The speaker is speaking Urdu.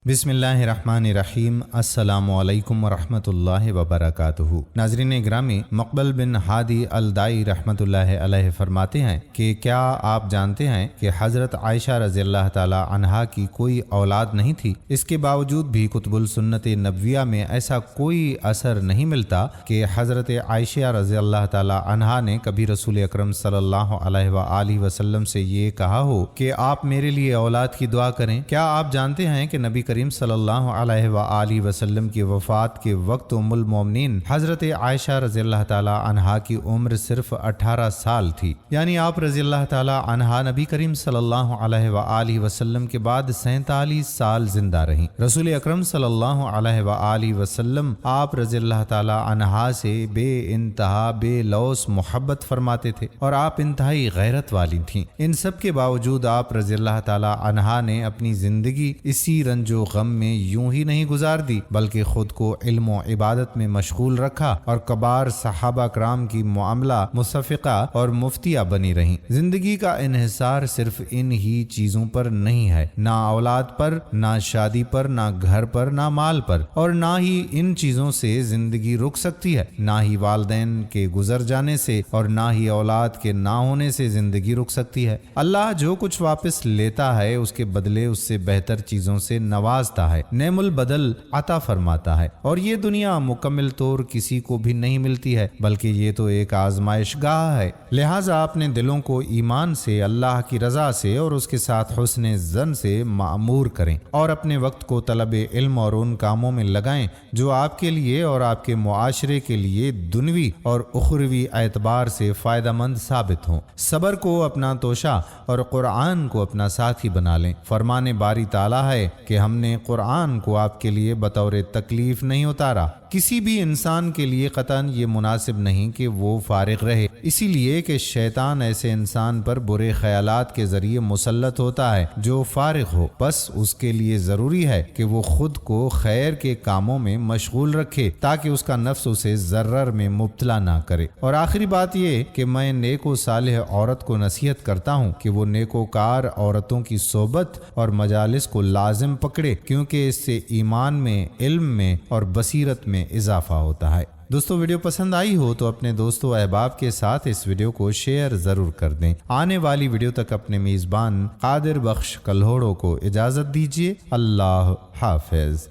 بسم اللہ الرحمن الرحیم۔ السلام علیکم ورحمۃ اللہ وبرکاتہ۔ ناظرین گرامی، مقبل بن ہادی الدائی رحمۃ اللہ علیہ فرماتے ہیں کہ کیا آپ جانتے ہیں کہ حضرت عائشہ رضی اللہ تعالی عنہا کی کوئی اولاد نہیں تھی، اس کے باوجود بھی کتب السنت نبویہ میں ایسا کوئی اثر نہیں ملتا کہ حضرت عائشہ رضی اللہ تعالی عنہا نے کبھی رسول اکرم صلی اللہ علیہ وآلہ وسلم سے یہ کہا ہو کہ آپ میرے لیے اولاد کی دعا کریں۔ کیا آپ جانتے ہیں کہ نبی کریم صلی اللہ علیہ وآلہ وسلم کی وفات کے وقت ام المومنین حضرت عائشہ رضی اللہ تعالی عنہا کی عمر صرف 18 سال تھی، یعنی آپ رضی اللہ تعالی عنہا نبی کریم صلی اللہ علیہ وآلہ وسلم کے بعد 47 سال زندہ رہیں۔ رسول اکرم صلی اللہ علیہ وآلہ وسلم آپ رضی اللہ تعالی عنہا سے بے انتہا بے لوث محبت فرماتے تھے اور آپ انتہائی غیرت والی تھیں۔ ان سب کے باوجود آپ رضی اللہ تعالی عنہا نے اپنی زندگی اسی رنج و غم میں یوں ہی نہیں گزار دی، بلکہ خود کو علم و عبادت میں مشغول رکھا اور کبار صحابہ کرام کی معاملہ مصفقہ اور مفتیہ بنی رہیں۔ زندگی کا انحصار صرف ان ہی چیزوں پر نہیں ہے، نہ اولاد پر، نہ شادی پر، نہ گھر پر، نہ مال پر، اور نہ ہی ان چیزوں سے زندگی رک سکتی ہے، نہ ہی والدین کے گزر جانے سے اور نہ ہی اولاد کے نہ ہونے سے زندگی رک سکتی ہے۔ اللہ جو کچھ واپس لیتا ہے اس کے بدلے اس سے بہتر چیزوں سے نوازتا ہے، نعم البدل عطا فرماتا ہے، اور یہ دنیا مکمل طور کسی کو بھی نہیں ملتی ہے، بلکہ یہ تو ایک آزمائش گاہ ہے۔ لہٰذا اپنے دلوں کو ایمان سے، اللہ کی رضا سے اور اس کے ساتھ حسن ظن سے معمور کریں، اور اپنے وقت کو طلب علم اور ان کاموں میں لگائیں جو آپ کے لیے اور آپ کے معاشرے کے لیے دنیوی اور اخروی اعتبار سے فائدہ مند ثابت ہوں۔ صبر کو اپنا توشہ اور قرآن کو اپنا ساتھی بنا لیں۔ فرمان باری تعالیٰ ہے کہ ہم نے قرآن کو آپ کے لیے بطور تکلیف نہیں اتارا۔ کسی بھی انسان کے لیے قطعاً یہ مناسب نہیں کہ وہ فارغ رہے، اسی لیے کہ شیطان ایسے انسان پر برے خیالات کے ذریعے مسلط ہوتا ہے جو فارغ ہو، بس اس کے لیے ضروری ہے کہ وہ خود کو خیر کے کاموں میں مشغول رکھے تاکہ اس کا نفس اسے ضرر میں مبتلا نہ کرے۔ اور آخری بات یہ کہ میں نیک و صالح عورت کو نصیحت کرتا ہوں کہ وہ نیکوکار عورتوں کی صحبت اور مجالس کو لازم پکڑے، کیونکہ اس سے ایمان میں، علم میں اور بصیرت میں اضافہ ہوتا ہے۔ دوستو، ویڈیو پسند آئی ہو تو اپنے دوستوں احباب کے ساتھ اس ویڈیو کو شیئر ضرور کر دیں۔ آنے والی ویڈیو تک اپنے میزبان قادر بخش کلہوڑوں کو اجازت دیجیے۔ اللہ حافظ۔